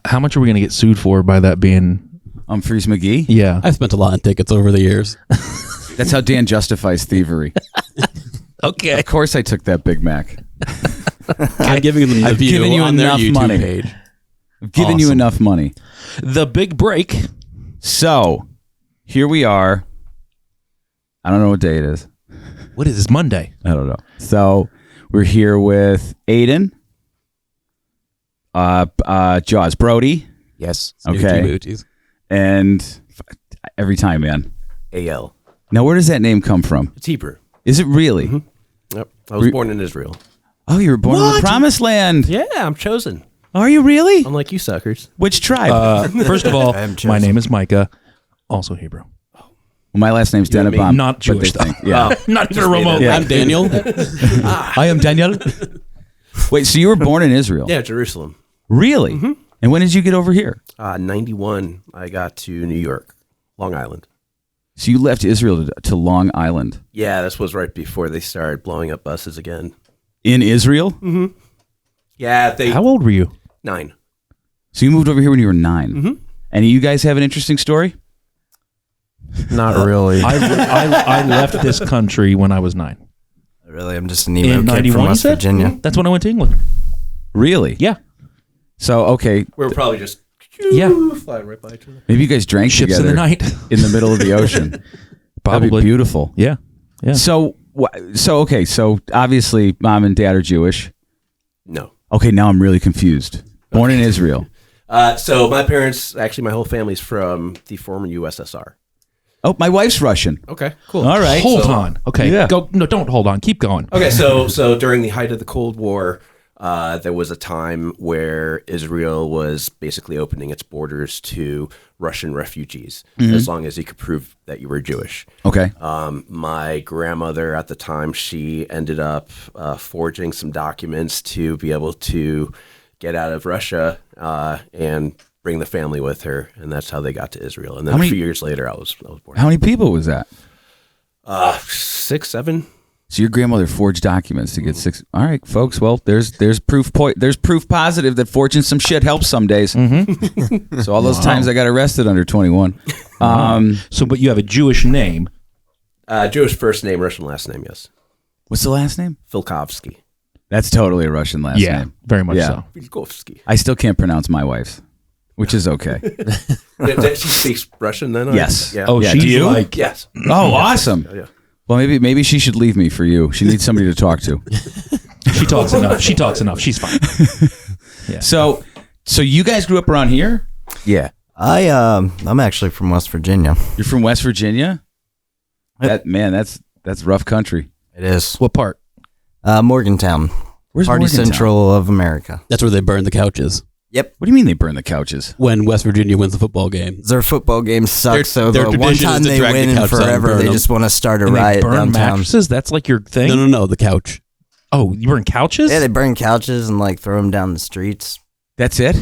How much are we going to get sued for by that being? Freeze McGee? Yeah. I've spent a lot on tickets over the years. That's how Dan justifies thievery. Okay. Of course I took that Big Mac. I'm giving them the I've view given you on their enough YouTube money. page. I've given you enough money. The big break. So, here we are. I don't know what day it is. What is this, Monday? I don't know. So, we're here with Adian. Jaws, Brody. Yes. Okay. Snoochie-moochies. And every time, man. Eyal. Now, where does that name come from? It's Hebrew. Is it really? Mm-hmm. Yep. I was born in Israel. Oh, you were born in the Promised Land. Yeah, I'm chosen. Are you really? Unlike you suckers. Which tribe? First of all, my name is Micah, also Hebrew. Well, my last name's You and Denebom. me. Not Jewish, though. Yeah. Not even Just made remote. it. Yeah. I'm Daniel. I am Daniel. Wait, so you were born in Israel? Yeah, Jerusalem. Really? Mm-hmm. And when did you get over here? 91, I got to New York, Long Island. So you left Israel to Long Island. Yeah, this was right before they started blowing up buses again. In Israel? Mm-hmm. Yeah, How old were you? 9. So you moved over here when you were 9. Mm-hmm. And you guys have an interesting story? Not really. I left this country when I was 9. Really, I'm just an emo In kid 91, from you West said? Virginia. That's when I went to England. Really? Yeah. So, okay, We were probably just flying right by each other. maybe you guys drank Ships together in the night. in the middle of the ocean. That'd Probably. be beautiful. Yeah. Yeah. So obviously mom and dad are Jewish. No. Okay, now I'm really confused. Born in Israel. So my parents, actually my whole family's from the former USSR. Oh, my wife's Russian. Okay, cool. All right. Hold on. Okay. Yeah. Go. No, don't hold on. Keep going. Okay, so during the height of the Cold War, there was a time where Israel was basically opening its borders to Russian refugees, as long as you could prove that you were Jewish. Okay. My grandmother at the time, she ended up forging some documents to be able to get out of Russia and bring the family with her, and that's how they got to Israel. And then a few years later, I was born. How many people was that? 6, 7. So your grandmother forged documents to get 6. All right, folks. Well, there's proof there's proof positive that forging some shit helps some days. Mm-hmm. So all those times I got arrested under 21. So, but you have a Jewish name. Jewish first name, Russian last name, yes. What's the last name? Filkovsky. That's totally a Russian last Yeah. name. Very much Yeah. so. Filkovsky. I still can't pronounce my wife's, which is okay. She speaks Russian then? Yes. Yeah. Oh, Yeah, she's do you? like. Yes. Oh, awesome. Yeah. Well, maybe she should leave me for you. She needs somebody to talk to. She talks enough. She talks enough. She's fine. Yeah. So you guys grew up around here? Yeah. I'm actually from West Virginia. You're from West Virginia? That's rough country. It is. What part? Morgantown. Where's Party Morgantown? Central of America. That's where they burn the couches Yep. What do you mean they burn the couches? when West Virginia wins the football game. Their football games suck, Their- so their the one tradition is time to they drag the win in couches out and forever, burn they them. just want to start a And they riot burn downtown. mattresses? That's like your thing? No, the couch. Oh, you burn couches? Yeah, they burn couches and like throw them down the streets. That's it?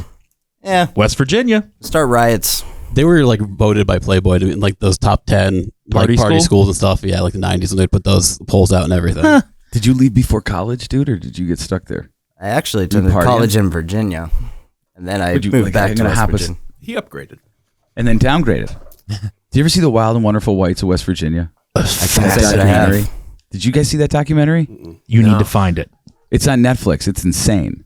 Yeah, West Virginia. start riots. They were like voted by Playboy to be in like those top 10 Party school? schools and stuff. Yeah, like the 90s when they put those polls out and everything. Huh. Did you leave before college, dude, or did you get stuck there? I actually attended partying? college in Virginia, and then I Would you- moved like, back I'm to gonna West hop us- Virginia. He upgraded. And then downgraded. Did you ever see The Wild and Wonderful Whites of West Virginia? I can't say that I Documentary. have. Did you guys see that documentary? You need to find it. It's on Netflix. It's insane.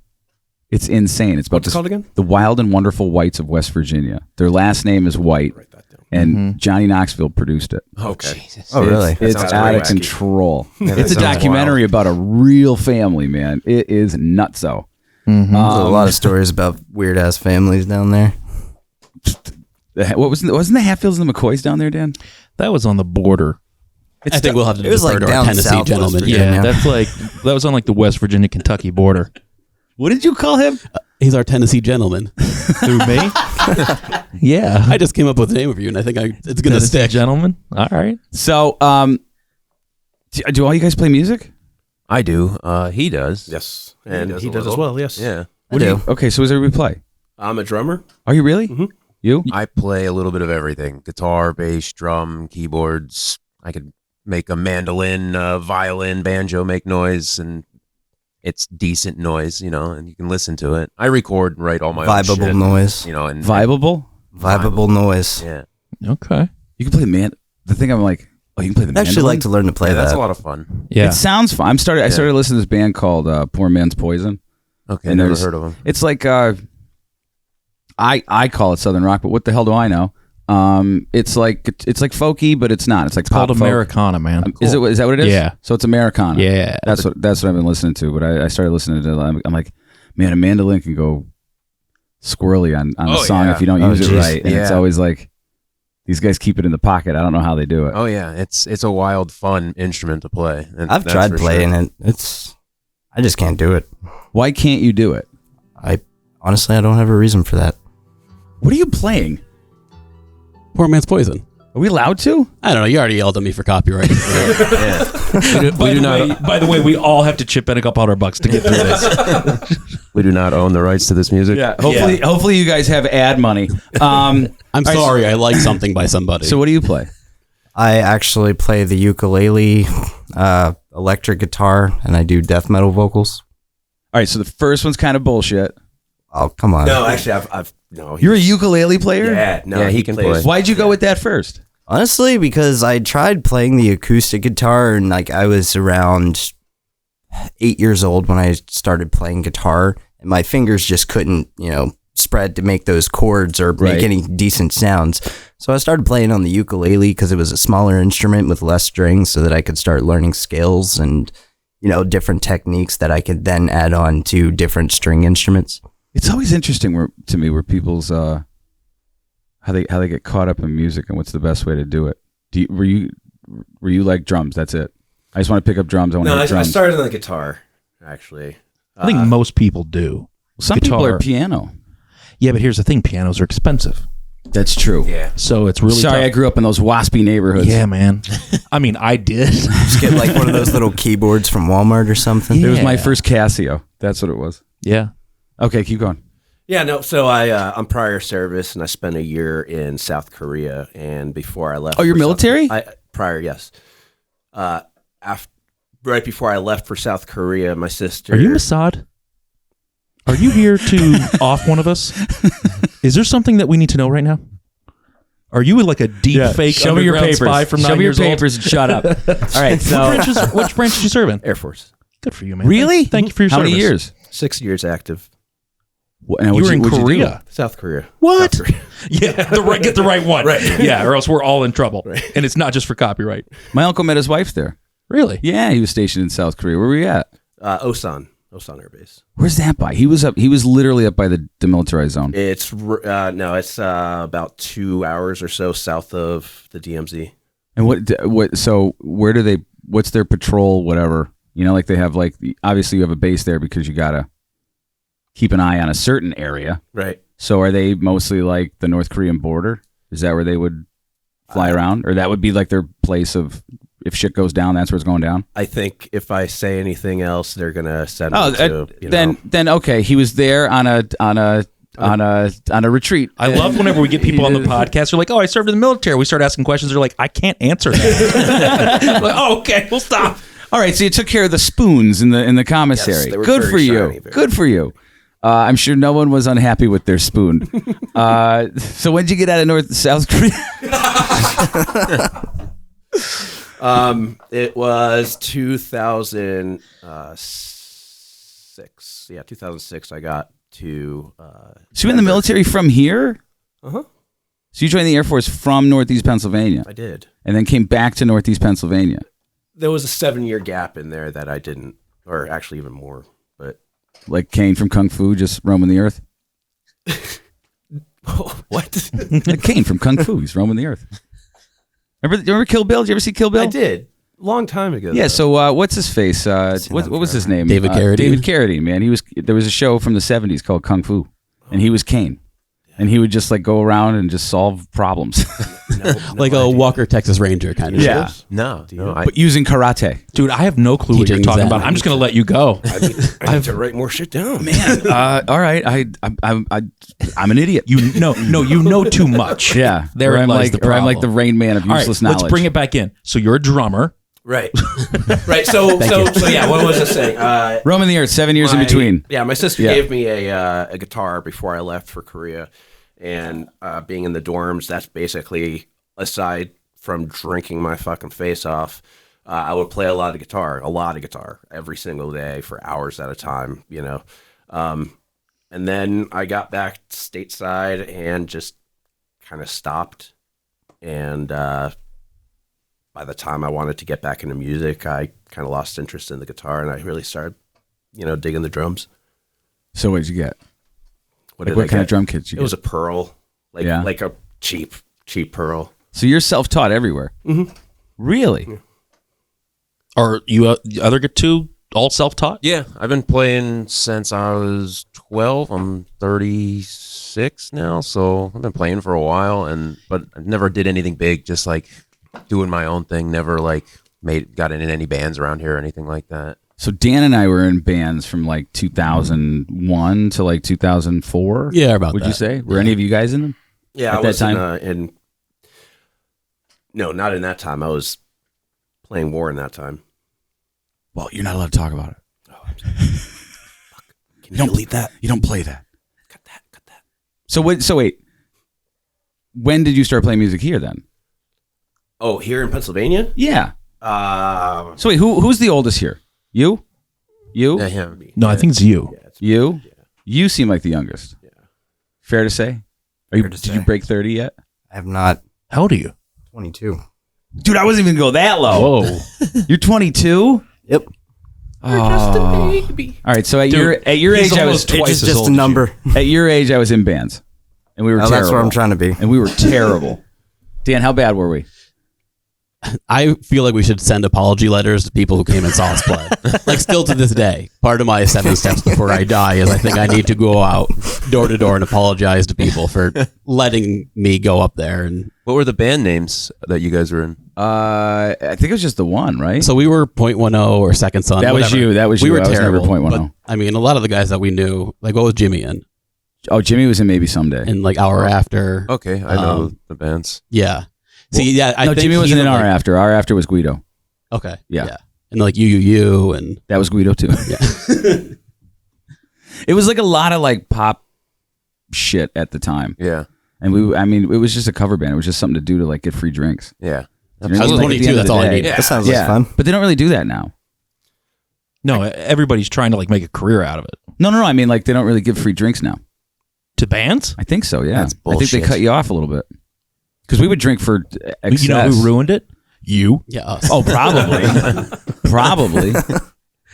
It's insane. It's about What's it called again? The Wild and Wonderful Whites of West Virginia. Their last name is White, Write that down. and Johnny Knoxville produced it. Okay. Oh, really? It's sounds out way of wacky. control. that It's a sounds documentary about a real family, man. It is nutso. There's a lot of stories about weird ass families down there. Wasn't the Hatfields and the McCoys down there, Dan? That was on the border. I think we'll have to It was defer like to our down Tennessee south gentleman. West Yeah. Virginia. Yeah, that's like, that was on like the West Virginia Kentucky border. What did you call him? He's our Tennessee gentleman. Through me? Yeah. I just came up with a name for you, and I think it's going to Tennessee stick. gentleman. All right. So, do all you guys play music? I do. He does. Yes. And does he a does as little. well, yes. Yeah. I do. Okay, so what does everybody play? I'm a drummer. Are you really? Mhm. You? I play a little bit of everything: guitar, bass, drum, keyboards. I could make a mandolin, violin, banjo make noise, and it's decent noise, and you can listen to it. I record and write all my own Vibable shit, noise. and Vibable noise. yeah. Okay. You can play the thing I'm like, oh, you can play the I'd actually mandolin? like to learn to play that. That's a lot of fun. Yeah. It sounds fun. I started listening to this band called Poor Man's Poison. Okay, And never there's- heard of them. It's like I call it Southern rock, but what the hell do I know? It's like folky, but it's not. It's like It's called pop folk. Americana, man. Is that what it is? Yeah. So it's Americana. Yeah. That's what I've been listening to. But I started listening to it. I'm like, man, a mandolin can go squirrely on the song if you don't use it geez. right. And it's always like these guys keep it in the pocket. I don't know how they do it. Oh yeah, it's a wild, fun instrument to play. And I've that's tried for playing sure. it. I just can't do it. Why can't you do it? Honestly, I don't have a reason for that. What are you playing? Poor Man's Poison. Are we allowed to? I don't know. You already yelled at me for copyright. By the way, we all have to chip in a couple $100 to get through this. We do not own the rights to this music. Yeah. Hopefully you guys have ad money. I'm sorry. I like something by somebody. So what do you play? I actually play the ukulele, electric guitar, and I do death metal vocals. All right. So the first one's kind of bullshit. Oh, come on. No, actually, I've no. You're a ukulele player? Yeah, no, Yeah, he can plays. play. Why'd you go with that first? Honestly, because I tried playing the acoustic guitar, and I was around 8 years old when I started playing guitar, and my fingers just couldn't, spread to make those chords or make Right. any decent sounds. So I started playing on the ukulele because it was a smaller instrument with less strings, so that I could start learning scales and different techniques that I could then add on to different string instruments. It's always interesting to me where people's how they get caught up in music and what's the best way to do it. Were you like drums? That's it. I just want to pick up drums. I want to hit I drums. started on the guitar, actually. I think most people do. Some people guitar. are piano. Yeah, but here's the thing: pianos are expensive, That's true. Yeah. so it's really Sorry, tough. I grew up in those waspy neighborhoods. Yeah, man. I mean, I did. Just get one of those little keyboards from Walmart or something. It was my Yeah. first Casio. That's what it was. Yeah. Okay, keep going. Yeah, no. So I'm prior service, and I spent a year in South Korea. And before I left, Oh, you're for South- military? prior, yes. Right before I left for South Korea, my sister. Are you Mossad? Are you here to off one of us? Is there something that we need to know right now? Are you like a deep fake Show me your underground papers. spy from Show 9 me your years old? papers and shut up. All right, so Which branch did you serve in? Air Force? Good for you, man. really? Thank you for your How service. many years? 6 years active. And You were in what'd do? Korea. South Korea. What? South Korea. Yeah, get the right one. Right. Yeah, or else we're all in trouble. Right. And it's not just for copyright. My uncle met his wife there. Really? Yeah, he was stationed in South Korea. Where were we at? Osan Air Base. Where's that by? He was literally up by the demilitarized zone. It's it's about 2 hours or so south of the DMZ. And so where do they, what's their patrol, whatever? Like they have obviously you have a base there because you got to keep an eye on a certain area. Right. So are they mostly like the North Korean border? Is that where they would fly around? Or that would be like their place of, if shit goes down, that's where it's going down? I think if I say anything else, they're gonna send Oh, me to. then okay. He was there on a retreat. I love whenever we get people on the podcast. They're like, "Oh, I served in the military." We start asking questions. They're like, "I can't answer that." Like, oh, okay, we'll stop. All right, so you took care of the spoons in the commissary. they were Good very for you. shiny, very Good for you. I'm sure no one was unhappy with their spoon. So when did you get out of South Korea? It was 2006. Yeah, 2006. I got to. So you in the military from here? Uh-huh. So you joined the Air Force from Northeast Pennsylvania I did. and then came back to Northeast Pennsylvania. There was a 7-year gap in there that I didn't, or actually even more. But Like Kane from Kung Fu, just roaming the earth. what? Like Kane from Kung Fu, he's roaming the earth. Remember Kill Bill? Did you ever see Kill Bill? I did. Long time ago. Yeah, though. so what's his face? What was his name? David Carradine. David Carradine, man. There was a show from the 70s called Kung Fu, and he was Kane. And he would just go around and just solve problems. Like a Walker, Texas Ranger kind of Yeah. shit. No, but using karate. Dude, I have no clue what you're Teaching talking Zen. about. I'm just going to let you go. I have to write more shit down. Man, all right. I'm an idiot. You know too much. Yeah. There or I'm lies like, the or I'm problem. like the Rain Man of All right, useless knowledge. let's bring it back in. So you're a drummer. Right. Right. So yeah, what was I saying? Roaming the earth, 7 years in between. Yeah, my sister gave me a guitar before I left for Korea, and being in the dorms, that's basically, aside from drinking my fucking face off, I would play a lot of guitar every single day for hours at a time, you know. And then I got back stateside and just kind of stopped. And by the time I wanted to get back into music, I kind of lost interest in the guitar, and I really started, you know, digging the drums. So what did you get? What kind of drum kit did you get? It was a Pearl, like a cheap Pearl. So you're self-taught everywhere? Mm-hmm. Really? Yeah. Are you other two all self-taught? Yeah, I've been playing since I was 12. I'm 36 now, so I've been playing for a while, but I never did anything big, just like doing my own thing. Never like got in any bands around here or anything like that. So Dan and I were in bands from like 2001 to like 2004. Yeah, about would that. you say? Were any of you guys in them? Yeah, at I was that time? No, not in that time. I was playing War in that time. Well, you're not allowed to talk about it. Oh, I'm sorry. Fuck. Can you delete that? You don't play that. Cut that. So wait. When did you start playing music here then? Oh, here in Pennsylvania? Yeah. So So wait, who's the oldest here? You? Yeah, him. No, I think it's you. Yeah, it's You? Yeah. You seem like the youngest. Yeah. Fair to say? Did you break 30 yet? I have not. How old are you? 22. Dude, I wasn't even going to go that low. Whoa. You're 22? Yep. All right, so at your age, I was It's just a number. at your age, I was in bands, and we were terrible. That's where I'm trying to be. And we were terrible. Dan, how bad were we? I feel like we should send apology letters to people who came and saw us play. Like, still to this day, part of my 7 steps before I die is I think I need to go out door to door and apologize to people for letting me go up there. And What were the band names that you guys were in? I think it was just the one, right? so we were .10 or Second Son. That was whatever. you. That was we you. were I was never terrible. .10. But, I mean, a lot of the guys that we knew, like, what was Jimmy in? Oh, Jimmy was in Maybe Someday. And like Hour After. Okay, I know the bands. Yeah. See, yeah, I no, think Jimmy wasn't in like, Our After. Our After was Guido. Okay. Yeah. And like you and That was Guido too. yeah. It was like a lot of like pop shit at the time. Yeah, And it was just a cover band. It was just something to do to like get free drinks. yeah. You know what I was mean? Like, at the 22, end of that's the all I day. needed. That sounds like fun. But they don't really do that now. No, everybody's trying to like make a career out of it. No. I mean, like they don't really give free drinks now. To bands? I think so. Yeah. That's I think they bullshit. cut you off a little bit because we would drink for excess. You know who ruined it? You. Yeah. Us. Oh, probably. Probably.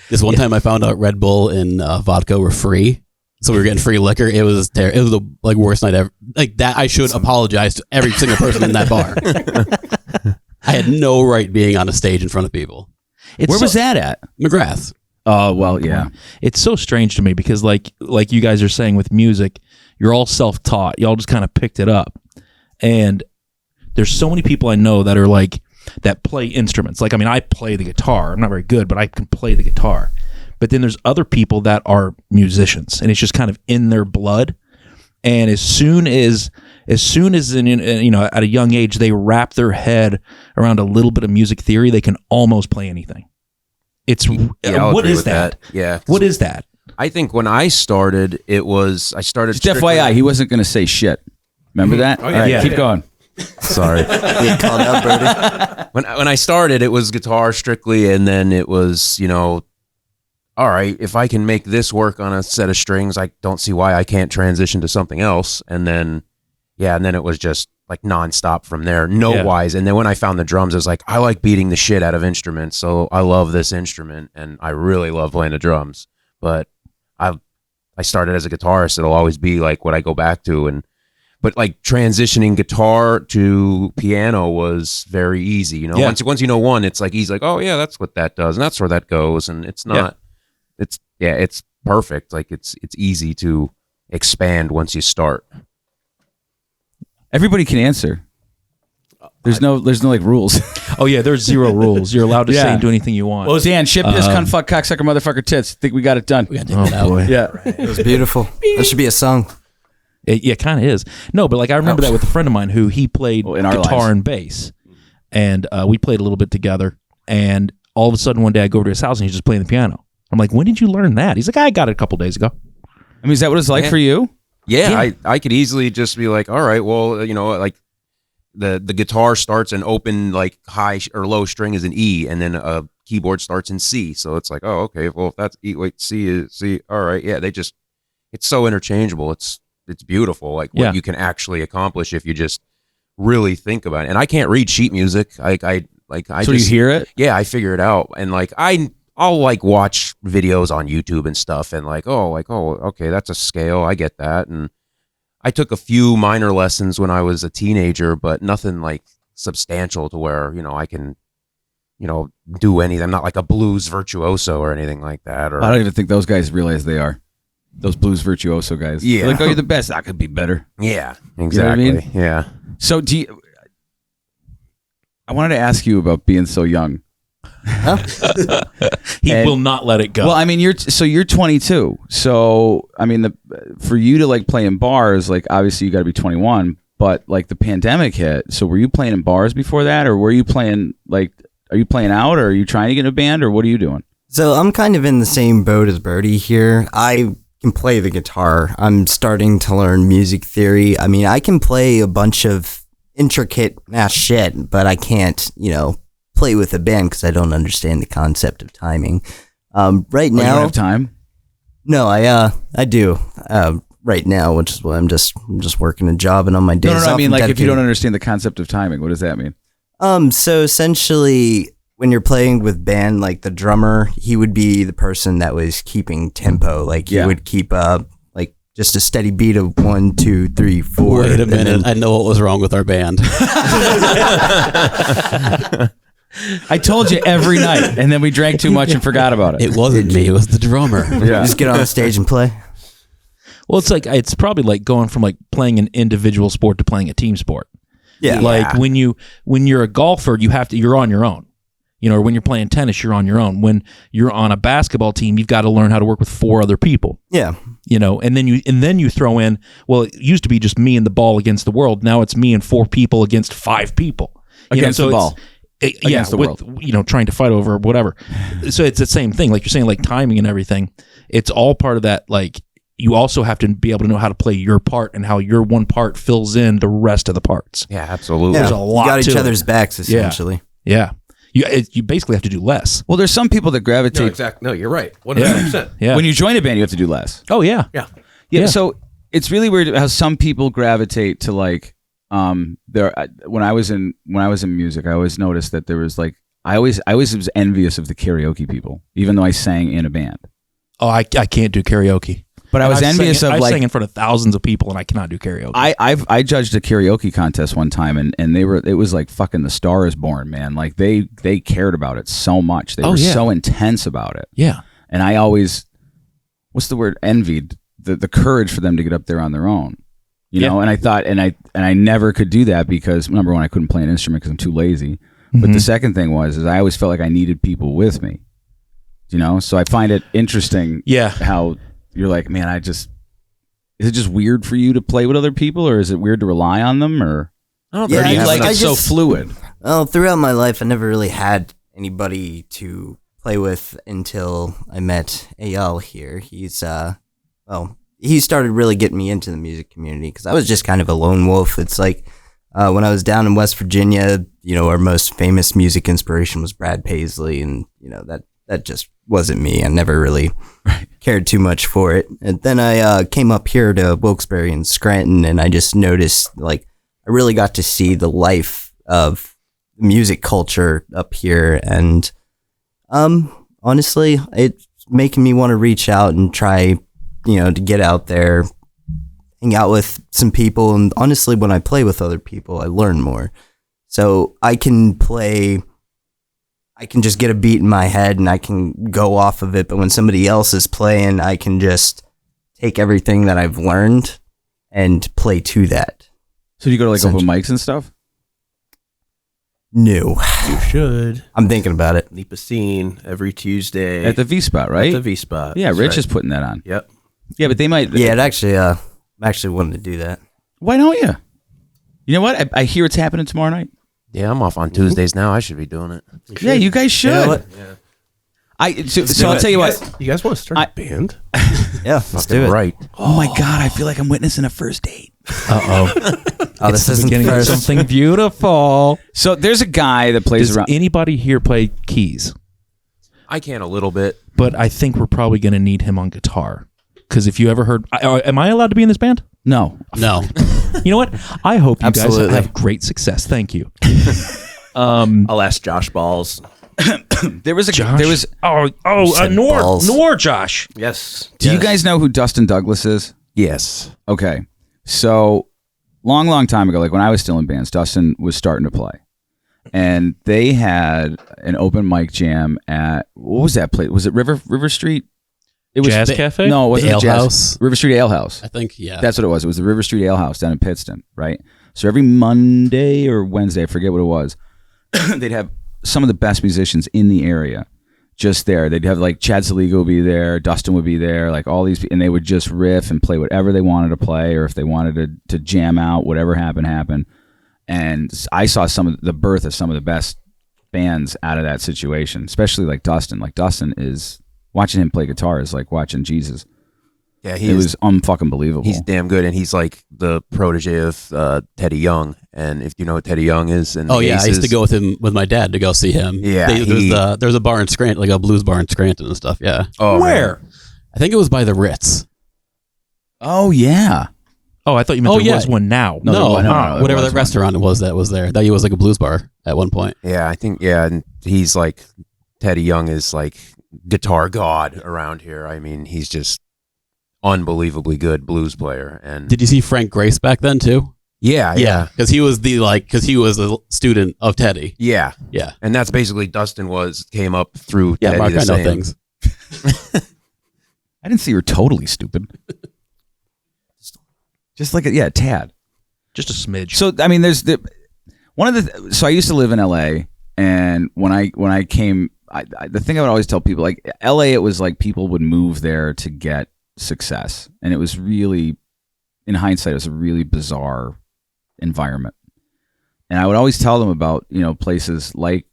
This one time I found out Red Bull and vodka were free. So we were getting free liquor. It was terrible. It was the like worst night ever. Like that, I should apologize to every single person in that bar. I had no right being on a stage in front of people. Where was that at? McGrath. Oh, well, yeah. It's so strange to me because like you guys are saying with music, you're all self-taught. Y'all just kind of picked it up. And there's so many people I know that are like, that play instruments. Like, I mean, I play the guitar. I'm not very good, but I can play the guitar. But then there's other people that are musicians, and it's just kind of in their blood. And as soon as at a young age they wrap their head around a little bit of music theory, they can almost play anything. It's I'll what agree is with that? Yeah. What is that? I think when I started, I started. Just FYI, he wasn't going to say shit. Remember that? Oh, yeah. All right, Yeah. keep going. Sorry. Get called out, Brody. When I started, it was guitar strictly, and then it was, all right, if I can make this work on a set of strings, I don't see why I can't transition to something else. And then it was just like nonstop from there, note-wise. And then when I found the drums, I was like, I like beating the shit out of instruments, so I love this instrument, and I really love playing the drums. But I started as a guitarist. It'll always be like what I go back to. But like transitioning guitar to piano was very easy. Yeah. Once you know one, it's like easy. Like, oh yeah, that's what that does, and that's where that goes. And it's not. It's perfect. Like it's easy to expand once you start. Everybody can answer. There's no like rules. Oh yeah, there's zero rules. You're allowed to say Yeah. and do anything you want. Well, Dan, shit, piss, cunt, fuck, cocksucker, motherfucker, tits. Think we got it done. We got to take that out. boy. Yeah. It was beautiful. That should be a song. It kind of is. No, but like I remember that with a friend of mine who he played Well, in our guitar lives. and bass, and we played a little bit together. And all of a sudden one day I go over to his house and he's just playing the piano. I'm like, when did you learn that? He's like, I got it a couple days ago. I mean, is that what it's like for you? Yeah, I could easily just be like, all right, well, like the guitar starts an open like high or low string is an E, and then a keyboard starts in C. So it's like, oh, okay, well, if that's E, wait, C is C. All right, yeah, it's so interchangeable. It's beautiful, like what you can actually accomplish if you just really think about it. And I can't read sheet music. So you hear it? Yeah, I figure it out, and like I'll like watch videos on YouTube and stuff and okay, that's a scale. I get that. And I took a few minor lessons when I was a teenager, but nothing like substantial to where, I can, do anything. I'm not like a blues virtuoso or anything like that. Or I don't even think those guys realize they are. Those blues virtuoso guys. Yeah. They're like, oh, you're the best. I could be better. Yeah, exactly. You know what I mean? Yeah. So I wanted to ask you about being so young. He will not let it go. Well, I mean, you're 22. So, I mean, for you to like play in bars, like obviously you got to be 21. But like the pandemic hit, so were you playing in bars before that, or were you playing are you playing out, or are you trying to get in a band, or what are you doing? So I'm kind of in the same boat as Brody here. I can play the guitar. I'm starting to learn music theory. I mean, I can play a bunch of intricate ass shit, but I can't, play with a band because I don't understand the concept of timing. Right now, you don't have time? No, I do. Right now, which is why I'm just working a job and on my days off. I mean, like dedicated. if you don't understand the concept of timing, what does that mean? So essentially, when you're playing with band, like the drummer, he would be the person that was keeping tempo. Like he would keep like just a steady beat of 1, 2, 3, 4. Wait a minute, I know what was wrong with our band. I told you every night, and then we drank too much and forgot about it. It wasn't me, it was the drummer. Yeah. Just get on the stage and play. Well, it's probably like going from like playing an individual sport to playing a team sport. Yeah. Like when you're a golfer, you're on your own. Or when you're playing tennis, you're on your own. When you're on a basketball team, you've got to learn how to work with 4 other people. Yeah. And then you throw in, well, it used to be just me and the ball against the world. Now it's me and 4 people against 5 people. Against the ball. Against the world. Trying to fight over whatever. So it's the same thing. Like you're saying, like timing and everything. It's all part of that. Like you also have to be able to know how to play your part and how your one part fills in the rest of the parts. Yeah, absolutely. Yeah. There's a lot You got to each it. other's backs, essentially. Yeah. You basically have to do less. Well, there's some people that gravitate. No, exactly. No, you're right. 100%. Yeah. When you join a band, you have to do less. Oh yeah. Yeah. Yeah. So it's really weird how some people gravitate to like when I was in music, I always noticed that there was like I always was envious of the karaoke people, even though I sang in a band. Oh, I can't do karaoke. But I was envious of I like sang in front of thousands of people and I cannot do karaoke. I judged a karaoke contest one time and it was like fucking The Star Is Born, man. Like they cared about it so much. They were so intense about it. Yeah. And I always, what's the word, envied the courage for them to get up there on their own. You know, and I thought, and I never could do that because number one, I couldn't play an instrument because I'm too lazy. But the second thing is I always felt like I needed people with me. So I find it interesting. Yeah. How you're like, man, is it just weird for you to play with other people, or is it weird to rely on them, or? Yeah, Or do you like it so fluid? Well, throughout my life, I never really had anybody to play with until I met Eyal here. He's he started really getting me into the music community because I was just kind of a lone wolf. It's like when I was down in West Virginia, our most famous music inspiration was Brad Paisley, and that just wasn't me. I never really cared too much for it. And then I came up here to Wilkes-Barre and Scranton, and I just noticed like I really got to see the life of music culture up here, and honestly, it's making me want to reach out and try, to get out there, hang out with some people. And honestly, when I play with other people, I learn more. So I can just get a beat in my head and I can go off of it. But when somebody else is playing, I can just take everything that I've learned and play to that. So you go to like open mics and stuff? No. You should. I'm thinking about it. Leap a scene every Tuesday. At the V Spot, right? At the V Spot. Yeah, That's Rich right. is putting that on. Yep. Yeah, but they might. Yeah, it actually, I'm actually wanting to do that. Why don't you? You know what? I hear it's happening tomorrow night. Yeah, I'm off on Tuesdays now. I should be doing it. Yeah, you guys should. You know what? So I'll tell you what. You guys want to start a band? Yeah, let's do it. Right. Oh my God, I feel like I'm witnessing a first date. Oh, This isn't beginning of first. something beautiful. So there's a guy that plays Does around. anybody here play keys? I can a little bit. But I think we're probably going to need him on guitar. Because if you ever heard, am I allowed to be in this band? No. No. You know what? I hope you Absolutely. guys have great success. Thank you. I'll ask Josh Balls. There was a. Josh? There was. said balls. Nor Josh. Yes. Do you guys know who Dustin Douglas is? Yes. Okay. So long time ago, like when I was still in bands, Dustin was starting to play. And they had an open mic jam at, what was that place? Was it River Street? It was Jazz Cafe? No, it wasn't Ale Jazz. House? River Street Ale House. I think, yeah. That's what it was. It was the River Street Ale House down in Pittston, right? So every Monday or Wednesday, I forget what it was, they'd have some of the best musicians in the area just there. They'd have like Chad Saligo would be there, Dustin would be there, like all these, and they would just riff and play whatever they wanted to play, or if they wanted to jam out, whatever happened. And I saw some of the birth of some of the best bands out of that situation, especially like Dustin. Like Dustin is, watching him play guitar is like watching Jesus. Yeah, It was unfucking believable. He's damn good, and he's like the protege of Teddy Young. And if you know what Teddy Young is, and Oh the yeah, I used to Aces- go with him with my dad to go see him. Yeah, there's a bar in Scranton, like a blues bar in Scranton and stuff. Yeah, Oh, Where? man. I think it was by the Ritz. Oh yeah. Oh, I thought you meant Oh, there yeah. was one now. No, there was- no, there whatever was that one. restaurant it was that was there. That was like a blues bar at one point. Yeah, I think and he's like Teddy Young is like guitar god around here. I mean, he's just unbelievably good blues player. And Did you see Frank Grace back then too? yeah, because he was a student of Teddy. yeah. Yeah, And that's basically Dustin came up through yeah. Teddy Mark, the I know same. things. I didn't see her totally stupid. Just like a tad. Just a smidge. So I mean, there's so I used to live in LA, and when I came, the thing I would always tell people, like LA, it was like people would move there to get success, and it was really, in hindsight, it was a really bizarre environment. And I would always tell them about places like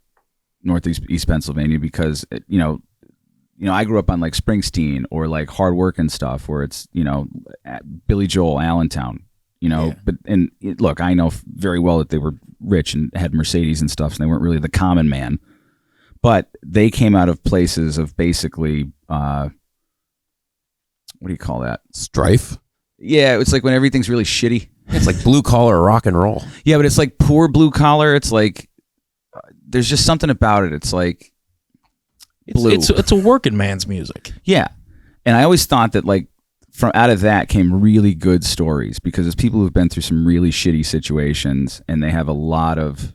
Northeast East Pennsylvania, because I grew up on like Springsteen or like hard work and stuff, where it's Billy Joel, Allentown, but look, I know very well that they were rich and had Mercedes and stuff, so they weren't really the common man, but they came out of places of basically what do you call that? Strife. Yeah, it's like when everything's really shitty. It's like blue collar rock and roll. Yeah, but it's like poor blue collar. It's like there's just something about it. It's like blue. It's a working man's music. Yeah. And I always thought that like from out of that came really good stories, because it's people who've been through some really shitty situations, and they have a lot of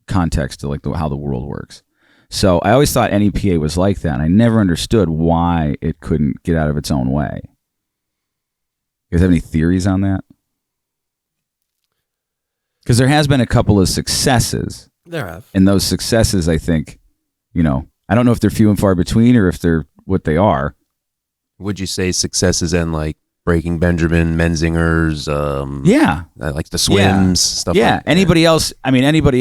context to like how the world works. So I always thought NEPA was like that, and I never understood why it couldn't get out of its own way. You guys have any theories on that? Because there has been a couple of successes, There have. and those successes, I think, I don't know if they're few and far between or if they're what they are. Would you say successes in like Breaking Benjamin, Menzinger's, Yeah. like the Swims, stuff Yeah. like that? Anybody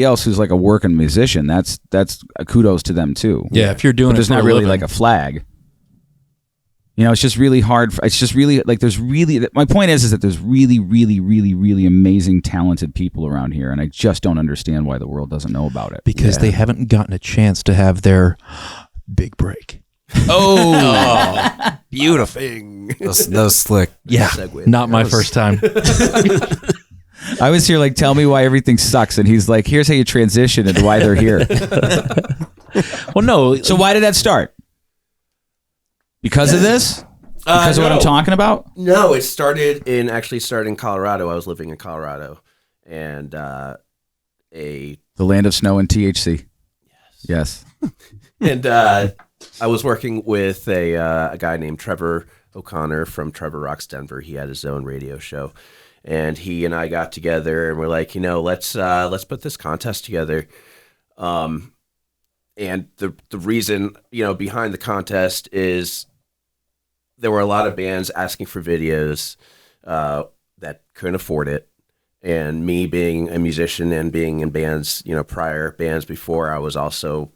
else who's like a working musician, that's kudos to them too. Yeah, if you're doing But it there's for not a really living. like a flag. It's just really hard. It's just really like my point is that there's really, really, really, really amazing, talented people around here, and I just don't understand why the world doesn't know about it. because they haven't gotten a chance to have their big break. Oh, beautiful. Those slick. Yeah, Segue. not my That was- first time. I was here like, tell me why everything sucks, and he's like, here's how you transition and why they're here. Well, no. So why did that start? Because of this? Because of what I'm no. talking about? No, it started in Colorado. I was living in Colorado, and The land of snow and THC. Yes. I was working with a guy named Trevor O'Connor from Trevor Rocks Denver. He had his own radio show, and he and I got together and we're like, let's put this contest together. And the reason behind the contest is there were a lot of bands asking for videos that couldn't afford it, And me being a musician and being in bands, prior bands before, I was also,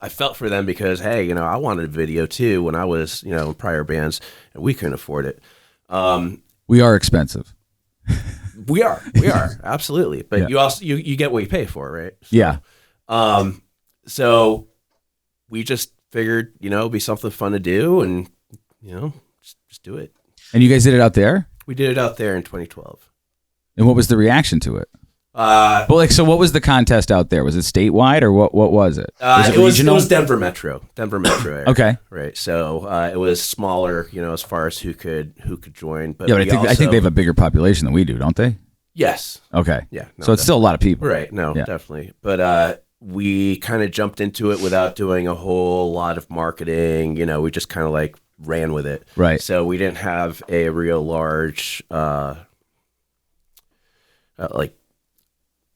I felt for them because, hey, I wanted a video too when I was, in prior bands, and we couldn't afford it. We are expensive. We are absolutely. But you also, you get what you pay for, right? So, Yeah. So we just figured, it'd be something fun to do, and, just do it. And you guys did it out there? We did it out there in 2012. And what was the reaction to it? So what was the contest out there? Was it statewide or what was it? Was it regional? It was Denver Metro area. Okay. Right. So it was smaller, as far as who could join. But Yeah, but I think they have a bigger population than we do, don't they? Yes. Okay. Yeah. No, so it's still a lot of people. Right. No, Yeah. definitely. But we kind of jumped into it without doing a whole lot of marketing. We just kind of like ran with it. Right. So we didn't have a real large like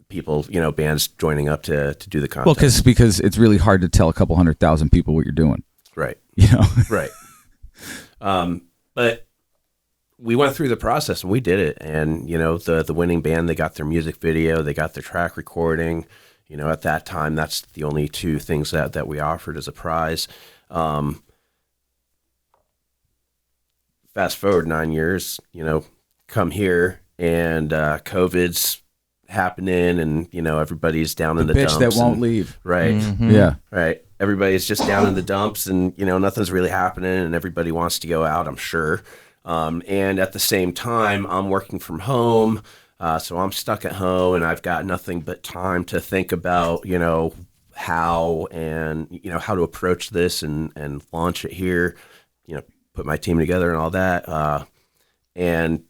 people, bands joining up to do the contest. Well, because it's really hard to tell a couple 100,000 people what you're doing. Right. Right. But we went through the process and we did it. And, the winning band, they got their music video, they got their track recording. At that time, that's the only two things that we offered as a prize. Fast forward 9 years, come here and COVID's happening, and everybody's down in the bitch dumps that won't and, leave. right. Yeah. Right. Everybody's just down in the dumps, and nothing's really happening, and everybody wants to go out, I'm sure. And at the same time, I'm working from home, so I'm stuck at home, and I've got nothing but time to think about how to approach this and launch it here, put my team together and all that. And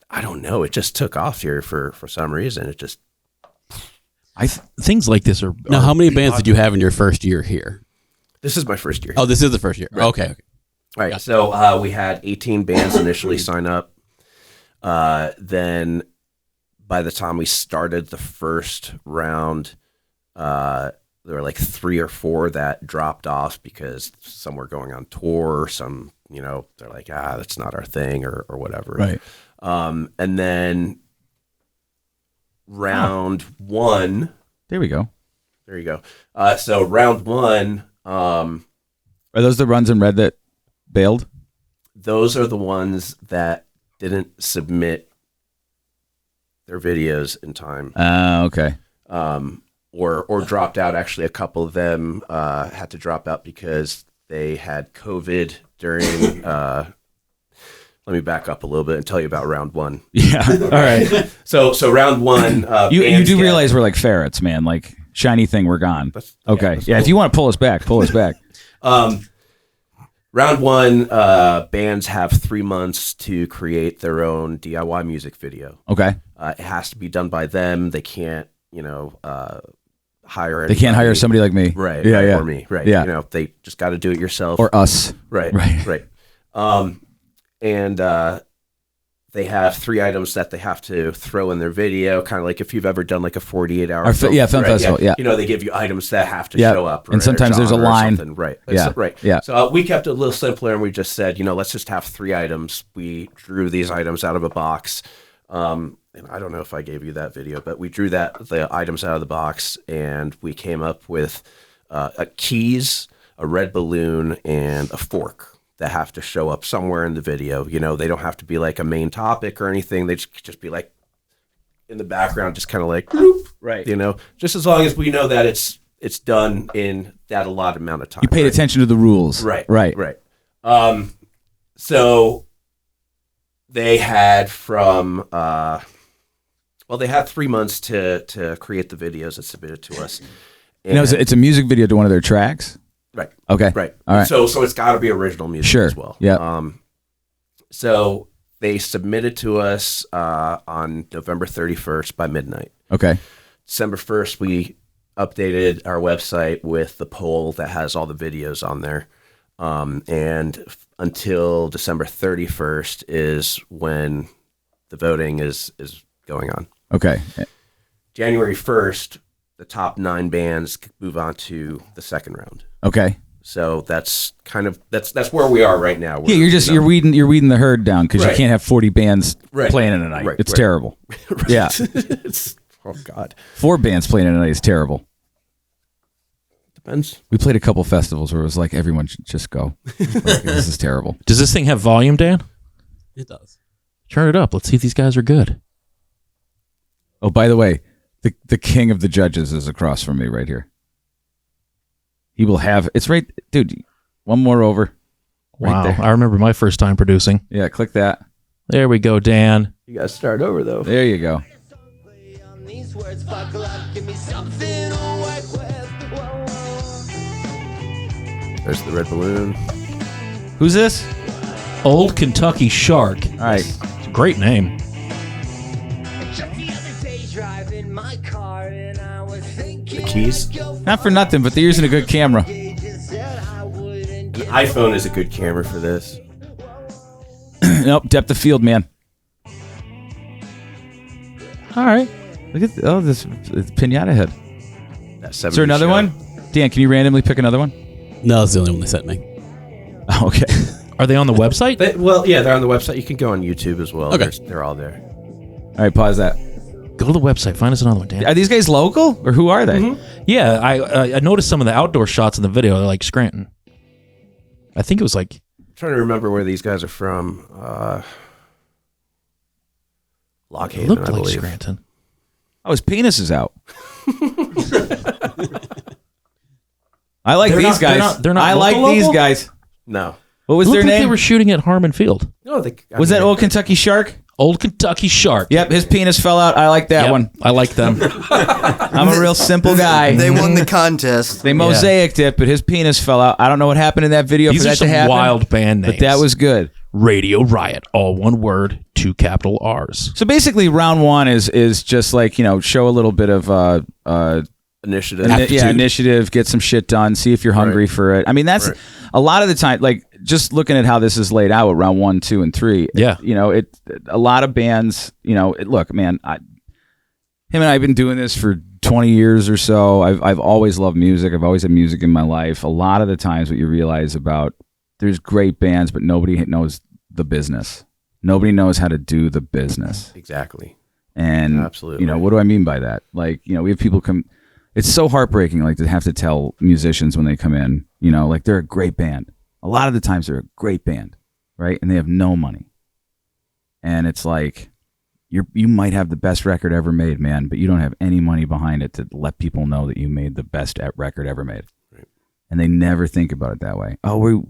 I don't know. It just took off here for some reason. It just Things like this are. Now, how many bands did you have in your first year here? This is my first year. Oh, this is the first year. Right. Okay. Right. Gotcha. So we had 18 bands initially sign up. Then by the time we started the first round, there were like 3 or 4 that dropped off because some were going on tour. Some, they're like, that's not our thing or whatever. Right. And then round 1. There we go. There you go. So round 1. Are those the runs in red that bailed? Those are the ones that didn't submit their videos in time. Okay. Or dropped out. Actually, a couple of them had to drop out because they had COVID during. Let me back up a little bit and tell you about round 1. Yeah. All right. So round 1. You do realize we're like ferrets, man. Like shiny thing, we're gone. Okay. Yeah. If you want to pull us back, pull us back. Round 1, bands have 3 months to create their own DIY music video. Okay. It has to be done by them. They can't, hire. They can't hire somebody like me. Right. Yeah. Right, Yeah. Or me. Right. Yeah. They just got to do it yourself. Or us. Right. Right. And they have 3 items that they have to throw in their video, kind of like if you've ever done like a 48-hour film festival. Yeah. They give you items that have to Yeah. show up. And sometimes there's a line. Right. Yeah. Right. Yeah. So we kept it a little simpler, and we just said, let's just have 3 items. We drew these items out of a box. And I don't know if I gave you that video, but we drew the items out of the box, and we came up with keys, a red balloon, and a fork that have to show up somewhere in the video. They don't have to be like a main topic or anything. They just be like in the background, just kind of like, Right. just as long as we know that it's done in that allotted amount of time. You paid attention to the rules. Right. Right. So they had they had 3 months to create the videos and submit it to us. And it's a music video to one of their tracks. Right. Okay. Right. All right. So it's got to be original music Sure. as well. Yeah. So they submitted to us on November 31st by midnight. Okay. December 1st, we updated our website with the poll that has all the videos on there. And until December 31st is when the voting is going on. Okay. January 1st, the top 9 bands move on to the second round. Okay. So that's where we are right now. Yeah, you're weeding the herd down because you Right. can't have 40 bands Right. playing in a night. Right, It's right. terrible. Yeah, Oh God, 4 bands playing in a night is terrible. depends. We played a couple festivals where it was like everyone should just go. Like, this is terrible. Does this thing have volume, Dan? It does. Turn it up. Let's see if these guys are good. Oh, by the way, the king of the judges is across from me right here. He will have it's right, dude. One more over. Right Wow. there. I remember my first time producing. Yeah, click that. There we go, Dan. You gotta start over though. There you go. There's the red balloon. Who's this? Old Kentucky Shark. All right. It's a great name. The keys. Not for nothing, but they're using a good camera. An iPhone is a good camera for this. Nope, depth of field, man. All right. Look at this it's pinata head. That Is there another one? Dan, can you randomly pick another one? No, it's the only one they sent me. Okay. Are they on the website? Well, yeah, they're on the website. You can go on YouTube as well. Okay. They're all there. All right, pause that. Go to the website. Find us another one, Dan. Are these guys local or who are they? Yeah, I noticed some of the outdoor shots in the video. They're like Scranton. I think it was like I'm trying to remember where these guys are from. Lock it Haven, looked I like believe. Scranton. Oh, his penis is out. I like They're these not- guys. they're not I like local? these guys. No. What was It their looked like name? they were shooting at Harmon Field. No, Was that Old Kentucky Shark? Old Kentucky Shark. Yep, his penis fell out. I like that Yep, one. I like them. I'm a real simple guy. They won the contest. They mosaicked it, but his penis fell out. I don't know what happened in that video These for are that some to happen. wild band names. But that was good. Radio Riot, all one word, 2 capital R's. So basically, round one is just like, show a little bit of initiative? initiative, get some shit done, see if you're hungry Right. for it. I mean, that's Right. a lot of the time, like just looking at how this is laid out with round 1, 2, and 3. Yeah. A lot of bands, look, man, him and I have been doing this for 20 years or so. I've always loved music. I've always had music in my life. A lot of the times what you realize about there's great bands, but nobody knows the business. Nobody knows how to do the business. Exactly. And Absolutely. what do I mean by that? Like, we have people come. It's so heartbreaking, like to have to tell musicians when they come in, like they're a great band. A lot of the times they're a great band, right? And they have no money. And it's like you might have the best record ever made, man, but you don't have any money behind it to let people know that you made the best record ever made. Right. And they never think about it that way. Oh,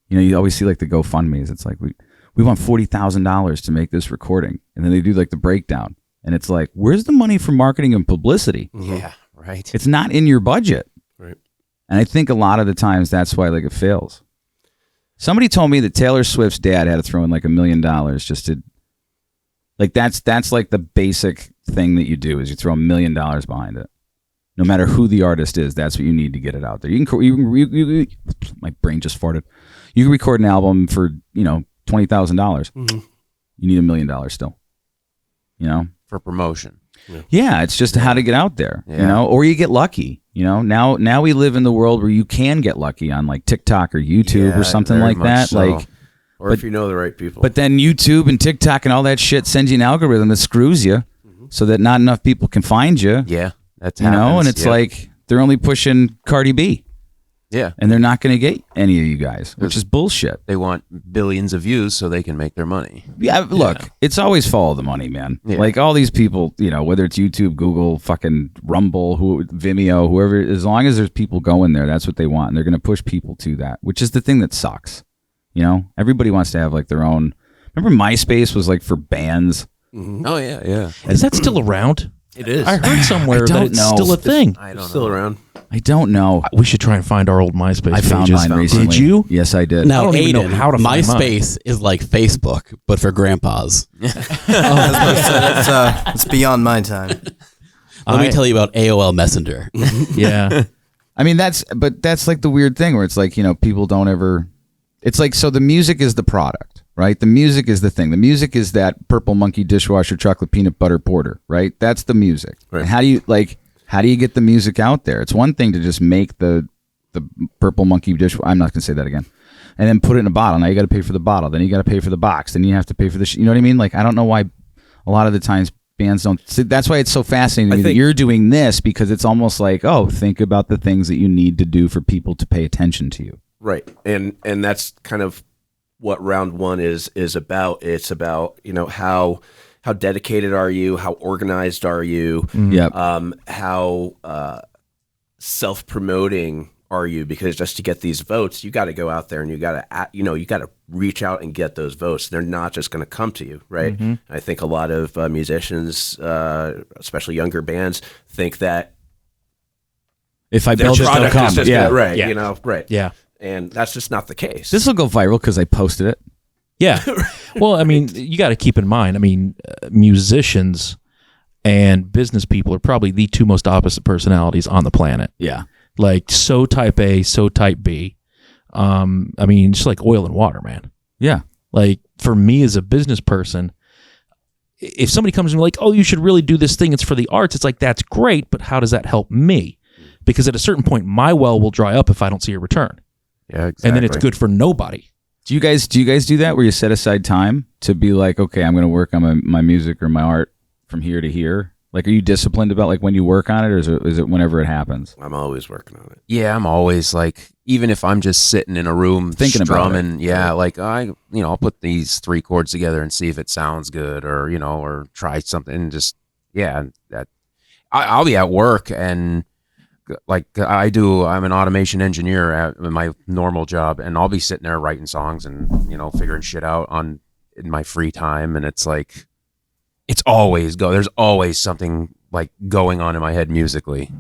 you always see like the GoFundMe's. It's like we want $40,000 to make this recording, and then they do like the breakdown, and it's like, where's the money for marketing and publicity? Yeah, right. It's not in your budget. Right. And I think a lot of the times that's why like it fails. Somebody told me that Taylor Swift's dad had to throw in like $1 million just to, like that's like the basic thing that you do is you throw $1 million behind it. No matter who the artist is, that's what you need to get it out there. My brain just farted. You can record an album for $20,000. Mm-hmm. You need $1 million still. For promotion. Yeah, it's just how to get out there, Yeah. or you get lucky. Now we live in the world where you can get lucky on like TikTok or YouTube Yeah, or something very like much that. so. Like, Or if you know the right people. but then YouTube and TikTok and all that shit sends you an algorithm that screws you, so that not enough people can find you. Yeah, that's And it's like they're only pushing Cardi B, yeah, and they're not going to get any of you guys, which is bullshit. they want billions of views so they can make their money. Yeah, look, it's always follow the money, man. Yeah. Like all these people, whether it's YouTube, Google, fucking Rumble, Vimeo, whoever, as long as there's people going there, that's what they want. And they're going to push people to that, which is the thing that sucks. Everybody wants to have like their own. Remember MySpace was like for bands? Oh yeah, yeah. Is that still around? it is. I heard somewhere I that don't it's know. still a thing. I don't Still know. around. I don't know. We should try and find our old MySpace I found pages. mine recently. Did you? Yes, I did. Now, I don't even know Aiden, how to find mine. MySpace is like Facebook, but for grandpas. It's beyond my time. Let me tell you about AOL Messenger. Yeah. I mean, that's like the weird thing where it's like, people don't ever, it's like, so the music is the product, right? The music is the thing. The music is that Purple Monkey dishwasher chocolate peanut butter porter, right? That's the music. Right. And how do you get the music out there? It's one thing to just make the the purple monkey dish. I'm not gonna say that again. And then put it in a bottle. Now you got to pay for the bottle. Then you got to pay for the box. Then you have to pay for the. You know what I mean? Like I don't know why a lot of the times bands don't. So that's why it's so fascinating to me that you're doing this, because it's almost like, oh, think about the things that you need to do for people to pay attention to you. Right, and that's kind of what round one is about. It's about, you know, how dedicated are you? How organized are you? Yep. How self-promoting are you? Because just to get these votes, you got to go out there and you got to reach out and get those votes. They're not just going to come to you, right? I think a lot of musicians, especially younger bands, think that If I their build it, they'll product come. is just Yeah. right, Yeah. you know, right. Yeah. And that's just not the case. This will go viral because I posted it. Yeah. Well, I mean, you got to keep in mind, I mean, musicians and business people are probably the two most opposite personalities on the planet. Yeah. Like, so type A, so type B. I mean, just like oil and water, man. Yeah. Like, for me as a business person, if somebody comes to me like, oh, you should really do this thing, it's for the arts, it's like, that's great, but how does that help me? Because at a certain point, my well will dry up if I don't see a return. Yeah, exactly. And then it's good for nobody. Do you guys do that where you set aside time to be like, okay, I'm going to work on my music or my art from here to here? Like, are you disciplined about like when you work on it, or is it whenever it happens? I'm always working on it. Yeah, I'm always like, even if I'm just sitting in a room Thinking about strumming, like I'll put these 3 chords together and see if it sounds good, or or try something. And just that I'll be at work and like I'm an automation engineer at my normal job, and I'll be sitting there writing songs and figuring shit out in my free time, and it's like there's always something like going on in my head musically.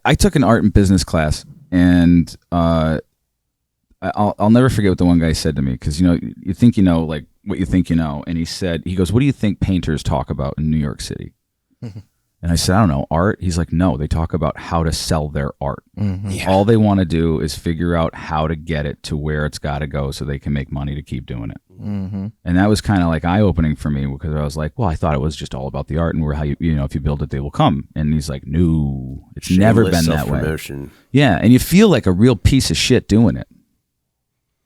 I took an art and business class, and I'll never forget what the one guy said to me, because you think like what you think and he goes, what do you think painters talk about in New York City? And I said, I don't know, art? He's like, no, they talk about how to sell their art. Yeah. All they want to do is figure out how to get it to where it's got to go so they can make money to keep doing it. And that was kind of like eye-opening for me, because I was like, well, I thought it was just all about the art and where how if you build it, they will come. And he's like, no, it's never been that way. Self-promotion. Yeah, and you feel like a real piece of shit doing it.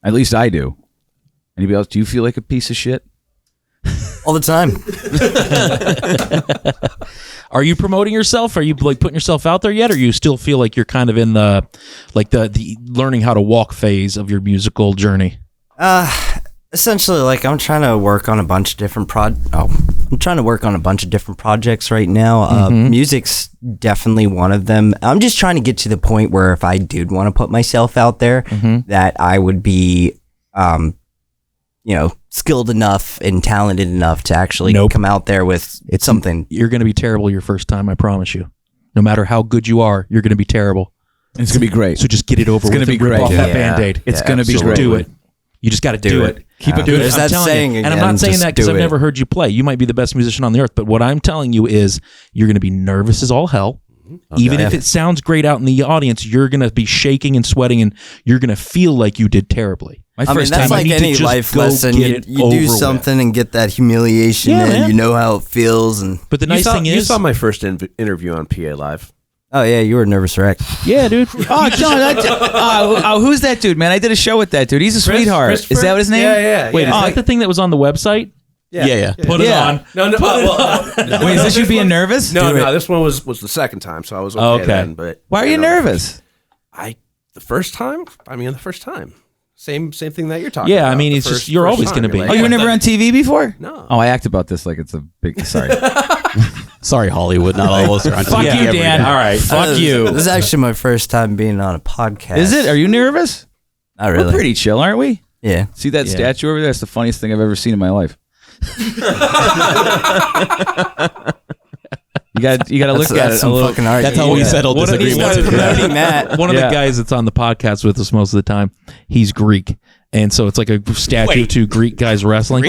At least I do. Anybody else, do you feel like a piece of shit? All the time. Are you promoting yourself? Are you like putting yourself out there yet? Or you still feel like you're kind of in the learning how to walk phase of your musical journey? Essentially, like I'm trying to work on a bunch of different projects right now. Music's definitely one of them. I'm just trying to get to the point where if I did want to put myself out there, that I would be, skilled enough and talented enough to actually come out there with something. You're going to be terrible your first time, I promise you. No matter how good you are, you're going to be terrible. It's going to be great. So just get it over with. It's going to be and rip great. off that Band-Aid. It's going to be Just great. do it. You just got to do it. Keep it Dude, good. There's I'm that telling saying you, again, and I'm not saying just that because do I've it. never heard you play. You might be the best musician on the earth, but what I'm telling you is you're going to be nervous as all hell. Even if it sounds great out in the audience, you're going to be shaking and sweating, and you're going to feel like you did terribly. That's time, like you need to any just life go lesson. get You it do over something and get that humiliation, Yeah, and man. you know how it feels. And But the nice thing you is, saw my first interview on PA Live. oh yeah, you were a nervous wreck. yeah, dude. Oh, John, who's that dude, man? I did a show with that dude. He's a sweetheart. Is that what his name? Yeah. Wait, is that the thing that was on the website? Yeah. Put it on. No. Wait, is this you being nervous? No. This one was the second time, so I was okay. Okay. Then, but Why are you nervous? The first time. Same thing that you're talking. Yeah, about. I mean, The it's just first- you're first always time. going to be. You're Oh, you were never on TV before? No. Oh, I act about this like it's a big. Sorry. Sorry, Hollywood. Not all of us are on Fuck TV you, every Dan. day. All right. Fuck you. This is actually my first time being on a podcast. Is it? Are you nervous? Not really. We're pretty chill, aren't we? Yeah. See that Yeah. statue over there? That's the funniest thing I've ever seen in my life. You got to look at That's it a some little. fucking art. That's how we settled One of these disagreements. guys- in that. One of Yeah. the guys that's on the podcast with us most of the time, he's Greek. And so it's like a statue of two Greek guys wrestling.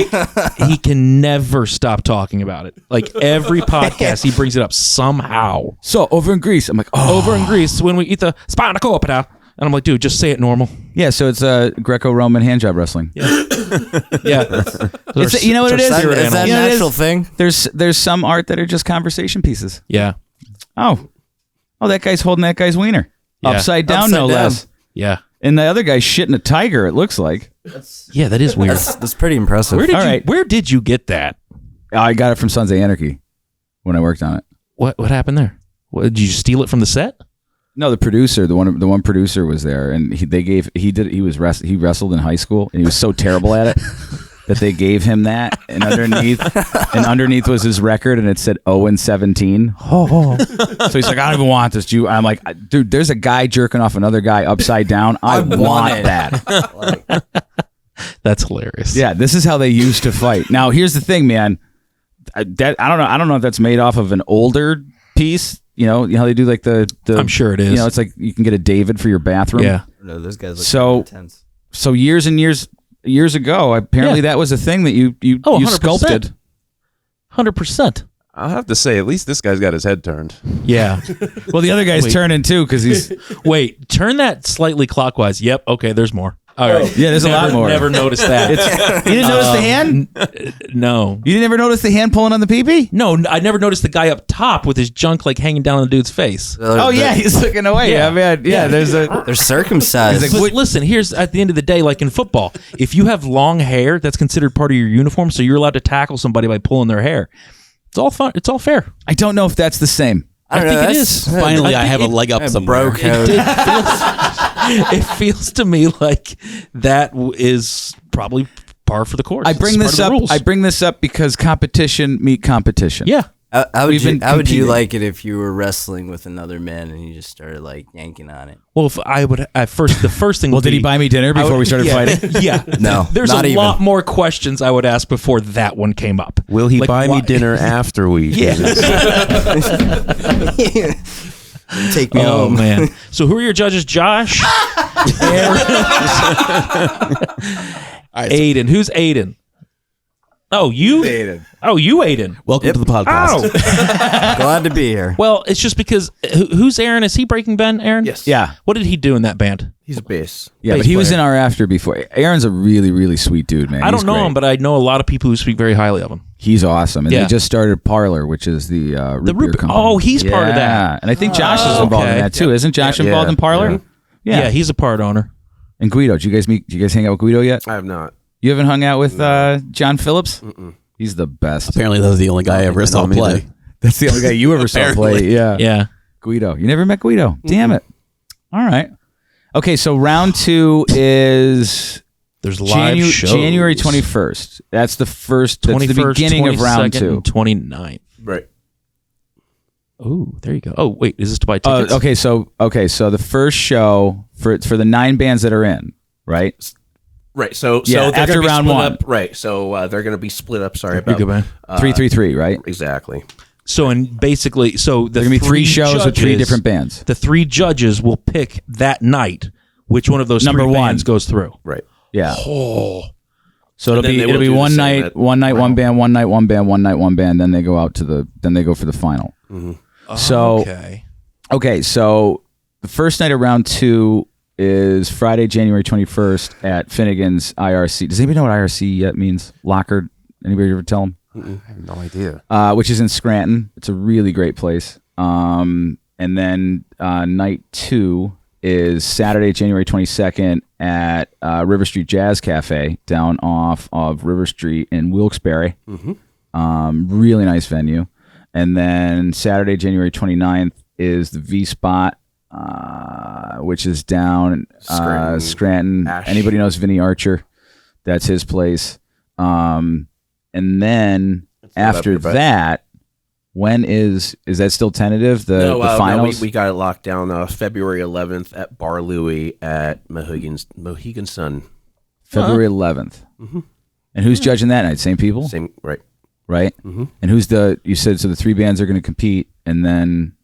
He can never stop talking about it. Like every podcast, he brings it up somehow. So over in Greece, I'm like, oh, Over in Greece, when we eat the spanakopita, and I'm like, dude, just say it normal. yeah. So it's Greco-Roman hand job wrestling. Yeah. It's, you know what it is? Is that You an know what it actual is? thing? There's some art that are just conversation pieces. Yeah. Oh, that guy's holding that guy's wiener Yeah. upside down, no Upside down. less. Yeah. And the other guy's shitting a tiger, it looks like. Yeah, that is weird. That's pretty impressive. Where did you get that? I got it from Sons of Anarchy when I worked on it. What happened there? Did you steal it from the set? No, the producer, the one producer was there, and he wrestled in high school, and he was so terrible at it that they gave him that, and underneath was his record, and it said 0-17. So he's like, I don't even want this. I'm like, dude, there's a guy jerking off another guy upside down. I want that. That's hilarious. Yeah, this is how they used to fight. Now, here's the thing, man. I don't know if that's made off of an older piece. You know how they do like the I'm sure it is. You know, it's like you can get a David for your bathroom. Yeah. No, those guys look So- intense. So years and years ago, apparently that was a thing that you 100%. sculpted. 100%. I'll have to say, at least this guy's got his head turned. Yeah. Well, the other guy's Wait. turning too because he's Wait, turn that slightly clockwise. Yep. Okay, there's more. All right. yeah. There's a lot more. Never noticed that. You didn't notice the hand? No. You didn't ever notice the hand pulling on the pee-pee? No, I never noticed the guy up top with his junk like hanging down on the dude's face. Oh yeah, he's looking away. Yeah. I mean, yeah. They're circumcised. He's like, But listen, here's at the end of the day, like in football, if you have long hair, that's considered part of your uniform, so you're allowed to tackle somebody by pulling their hair. It's all fun. It's all fair. I don't know if that's the same. I don't think know. it That's- is. Finally, I have a it- leg up somewhere. bro code. It feels to me like that is probably par for the course. I bring It's this part of up. the rules. I bring this up because competition meet competition. Yeah. How We've been would you competing. like it if you were wrestling with another man and you just started like yanking on it? Well, if I would at first, the first thing. Well, would did he be- buy me dinner I before would- we started yeah, fighting? Yeah. No, There's not a even. lot more questions I would ask before that one came up. Will he Like, buy why- me dinner after we? Yeah. Take me Oh home. man! So who are your judges? Josh, Aaron, Aiden. Who's Aiden? Oh, you. Aiden. Oh, you, Aiden. Welcome to the podcast. Glad to be here. Well, it's just because who's Aaron? Is he Breaking Ben? Aaron? Yes. Yeah. What did he do in that band? He's a bass. Yeah, Bass but he was player. in our after before. Aaron's a really, really sweet dude, man. I don't He's know great. him, but I know a lot of people who speak very highly of him. He's awesome. And Yeah. they just started Parlor, which is the root beer company. Oh, he's part of that. Yeah, and I think Josh is involved in okay. that too. Isn't Josh involved Yeah. in Parlor? Yeah. Yeah. he's a part owner. And Guido, did you guys hang out with Guido yet? I have not. You haven't hung out with John Phillips? He's the best. Apparently, that was the only guy I ever saw know him play. either. That's the only guy you ever saw play. Yeah. Yeah. Guido. You never met Guido. Damn it. All right. Okay, so round 2 is There's live shows. January 21st. That's the first. That's the 21st, beginning of round 22nd, 2. and 29th. Right. Oh, there you go. Oh, wait, is this to buy tickets? Okay, so the first show for the 9 bands that are in, right? Right. So Yeah, they're after gonna be round split 1. Up, right. So they're going to be split up. Sorry You're about good, man. 333, right? Exactly. So, and basically, so the There's gonna be 3 shows with 3 judges- different bands. The 3 judges will pick that night which one of those Number 3 one. bands goes through. Right. Yeah. Oh, So And then they it'll will be do the one same night, at one night, one round. band, one night, one band, one night, one band. Then they go out to then they go for the final. So okay. So the first night of round 2 is Friday, January 21st at Finnegan's IRC. Does anybody know what IRC yet means? Locker? Anybody ever tell them? I have no idea. Which is in Scranton. It's a really great place. And then night 2 is Saturday, January 22nd at River Street Jazz Cafe down off of River Street in Wilkes-Barre. Really nice venue. And then Saturday, January 29th is the V-Spot, which is down Scranton. Ash. Anybody knows Vinny Archer? That's his place. And then not up after your butt. that, when is that still tentative? The finals? No, we got it locked down February 11th at Bar Louie at Mohegan Sun. February 11th. And who's judging that night? Same people, Same, right. right? And who's you said, so the 3 bands are going to compete, and then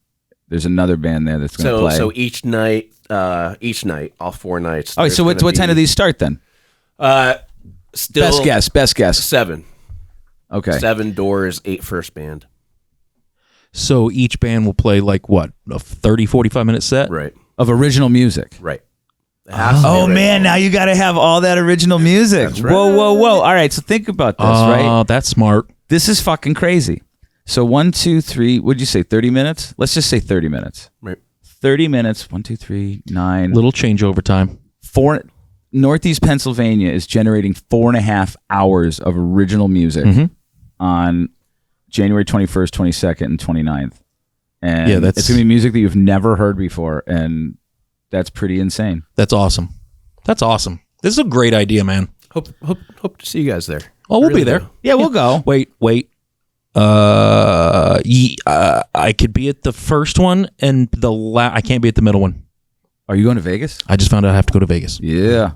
there's another band there that's going to play. So each night, all 4 nights. All right, so what time do these start then? Still Best guess. 7. Okay. 7 doors, 8 first band. So each band will play like what, a 30, 45-minute set? Right. Of original music. Right. It has to be Oh original. man, now you got to have all that original music. That's right. Whoa. All right, so think about this, right? Oh, that's smart. This is fucking crazy. So 1, 2, 3, what'd you say, 30 minutes? Let's just say 30 minutes. Right. 30 minutes. 1, 2, 3, 9. Little changeover time. Northeast Pennsylvania is generating 4.5 hours of original music on January 21st, 22nd, and 29th. And Yeah, it's going to be music that you've never heard before, and that's pretty insane. That's awesome. That's awesome. This is a great idea, man. Hope to see you guys there. Oh, we'll Really be there. do. Yeah, we'll go. Wait. I could be at the first one, and I can't be at the middle one. Are you going to Vegas? I just found out I have to go to Vegas. Yeah.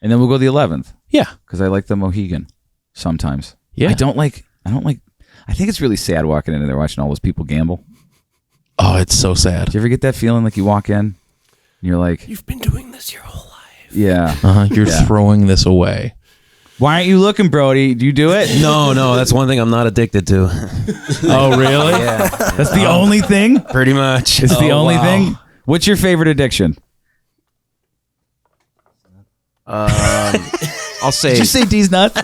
And then we'll go the 11th Yeah. because I like the Mohegan sometimes. Yeah. I think it's really sad walking into there watching all those people gamble. Oh, it's so sad. Do you ever get that feeling like you walk in and you're like, You've been doing this your whole life. yeah. You're throwing this away. Why aren't you looking, Brody? Do you do it? No, that's one thing I'm not addicted to. Oh, really? Yeah, That's the only thing? pretty much. It's the only thing? What's your favorite addiction? I'll say Did you say D's nuts?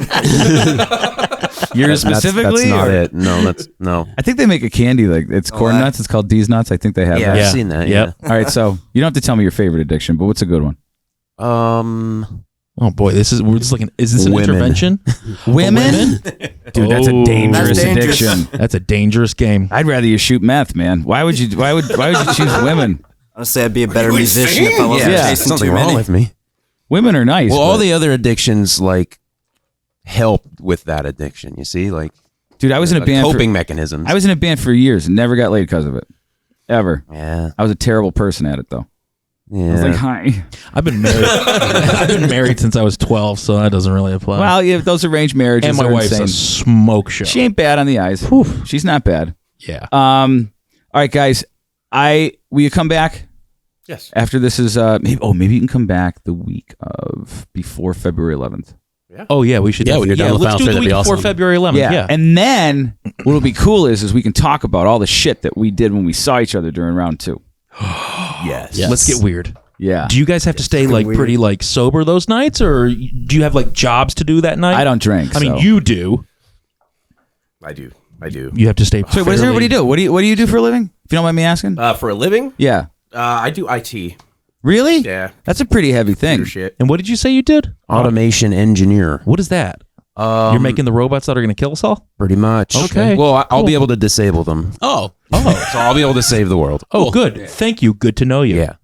Yours specifically? That's not or- it. No, no. I think they make a candy like it's corn nuts. It's called D's nuts. I think they have Yeah, that. I've seen that. Yep. All right, so you don't have to tell me your favorite addiction, but what's a good one? Yeah. Oh boy, is this an Women. intervention? Women? Dude, that's a Oh. dangerous That's dangerous. addiction. That's a dangerous game. I'd rather you shoot meth, man. Why would you choose women? Honestly, I'd be a better musician if I wasn't Yeah. chasing Something too wrong many. with me. Women are nice. Well, all but- the other addictions like help with that addiction. You see, like dude, I was in a band coping mechanisms. I was in a band for years and never got laid because of it. Ever. yeah, I was a terrible person at it though. I was yeah. like, hi. I've been married. I've been married since I was 12, so that doesn't really apply. Well, yeah, those arranged marriages and my are wife's insane. a smoke show. She ain't bad on the eyes. She's not bad. Yeah. All right, guys. Will you come back Yes. after this is maybe you can come back the week of before February 11th. Oh yeah, we should. Yeah, when you're done with let's Final do Three, the that'd week be before awesome. February 11th. Yeah. And then what'll be cool is we can talk about all the shit that we did when we saw each other during round 2. Yes. Yes. Let's get weird. Yeah. Do you guys have to stay like pretty like sober those nights, or do you have like jobs to do that night? I don't drink. I mean, so. you do. I do. You have to stay. So what does everybody do? What do you do for a living? If you don't mind me asking. For a living, Yeah. I do IT. Really? Yeah. That's a pretty heavy thing. Shit. And what did you say you did? Automation engineer. What is that? You're making the robots that are going to kill us all. Pretty much. Okay. Well, I'll be able to disable them. Oh, So I'll be able to save the world. Oh, good. Thank you. Good to know you. Yeah.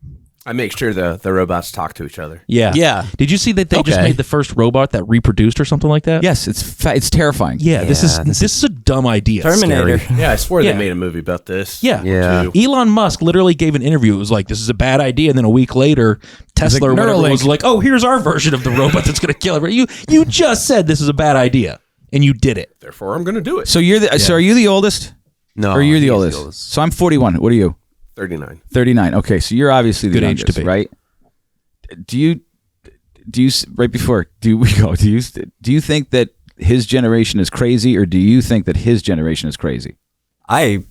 I make sure the robots talk to each other. Yeah. Yeah. Did you see that they just Okay. made the first robot that reproduced or something like that? Yes, it's terrifying. Yeah. This Yeah, is a dumb idea. Terminator. Yeah, I swear Yeah. they made a movie about this. Yeah. Yeah. too. Elon Musk literally gave an interview. It was like, this is a bad idea. And then a week later, Tesla or whatever Neuralink. was like, oh, here's our version of the robot that's going to kill everybody. You just said this is a bad idea, and you did it. Therefore, I'm going to do it. So so are you the oldest? No. Or you're the he's oldest? So I'm 41. What are you? 39. 39. Okay, so you're obviously the Good age to youngest, be. right? Do you right before do you think that his generation is crazy, or do you think that his generation is crazy? I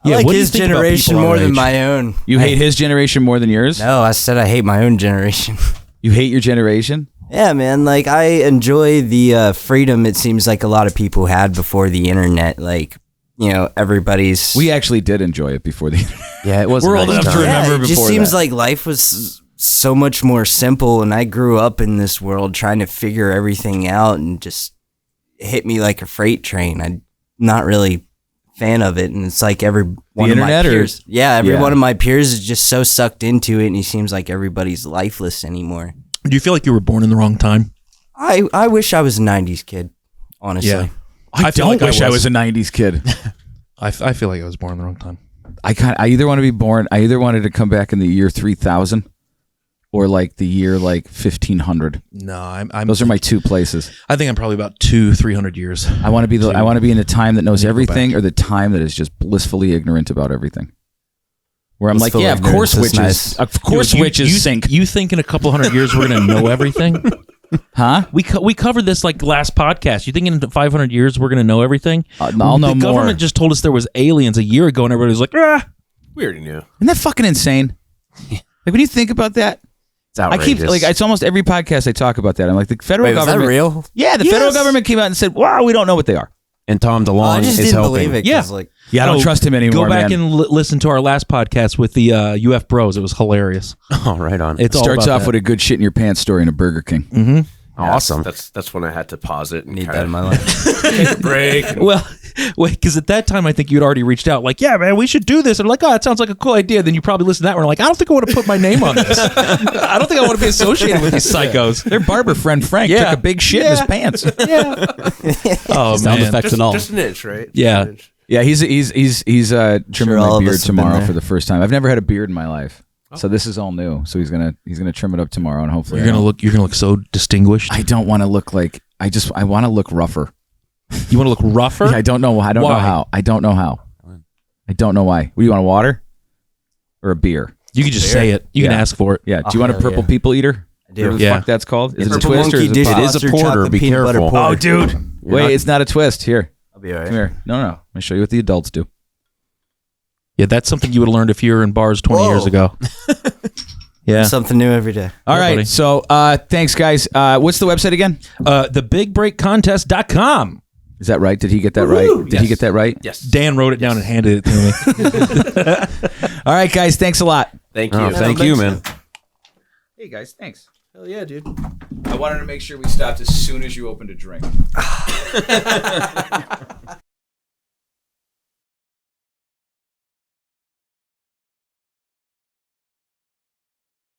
Yeah, like what do you his think about generation people our more than age? my own. You hate his generation more than yours? No, I said I hate my own generation. You hate your generation? Yeah, man. Like, I enjoy the freedom it seems like a lot of people had before the internet. Like, you know, everybody's. We actually did enjoy it before the internet. Yeah, it was. We're a old nice enough to time. remember it just before seems that. like life was so much more simple, and I grew up in this world trying to figure everything out, and just hit me like a freight train. I'm not really a fan of it, and it's like every one of my internet, or- peers. Every Yeah. one of my peers is just so sucked into it, and it seems like everybody's lifeless anymore. Do you feel like you were born in the wrong time? I wish I was a 90s kid, honestly. Yeah. I feel don't like wish I was a 90s kid. I feel like I was born in the wrong time. I either want to be born, I either wanted to come back in the year 3000 or like the year like 1500. No, I'm. Those are my two places. I think I'm probably about 200-300 years. I want to be I want to be in a time that knows go everything, back. or the time that is just blissfully ignorant about everything. Where I'm like, Blissful yeah, of ignorance course is witches, nice. of course Dude, witches sink, You think in a couple hundred years we're gonna know everything? huh? We covered this like last podcast. You think in 500 years we're gonna know everything? I'll know the more. government just told us there was aliens a year ago, and everybody was like, ah. We already knew. Isn't that fucking insane? Like when you think about that, It's outrageous. I keep like it's almost every podcast I talk about that. I'm like the federal Wait, was that government. real? Yeah, the federal government came out and said, "Wow, we don't know what they are." And Tom DeLonge I just is didn't helping. believe it. 'Cause, like, Yeah, I don't trust him anymore. Go back man. and listen to our last podcast with the UF Bros. It was hilarious. Oh, right on. It's all Starts about off that. with a good shit in your pants story in a Burger King. Mm-hmm. Awesome. That's when I had to pause it and need kinda that in my life. take a break. Well, wait, because at that time I think you'd already reached out, like, yeah, man, we should do this. And I'm like, oh, that sounds like a cool idea. Then you probably listen to that one, like, I don't think I want to put my name on this. I don't think I want to be associated with these psychos. Their barber friend Frank Yeah. took a big shit in his pants. Oh Sound man, effects and all. Just an inch, right? Just Yeah. an inch. Yeah, he's trimming Sure, all my of beard us have been tomorrow there. for the first time. I've never had a beard in my life, so this is all new. So he's gonna trim it up tomorrow, and hopefully you're gonna look so distinguished. I don't want to look like I want to look rougher. You want to look rougher? Yeah, I don't know. Know Why? how. I don't know how. I don't know why. What do you want? A water or a beer? You can just say it. You can Yeah. ask for it. Yeah. Do you want a hell purple yeah. people eater? I do. Whatever the Yeah. fuck that's called. Is it a Purple twist or is Monkey it a Dip pop? It is a Foster porter. chocolate Be peanut butter careful. porter. Oh, dude. Wait, it's not a twist. Here. I'll be all right. Come here. No. Let me show you what the adults do. Yeah, that's something you would have learned if you were in bars 20 years Whoa. ago. Yeah. Something new every day. All Yeah, right. buddy. So thanks, guys. What's the website again? TheBigBreakContest.com. Is that right? Did he get that right? Did he get that right? Yes. Dan wrote it down and handed it to me. All right, guys. Thanks a lot. Thank you. Oh, thank you, man. Hey, guys. Thanks. Hell yeah, dude. I wanted to make sure we stopped as soon as you opened a drink.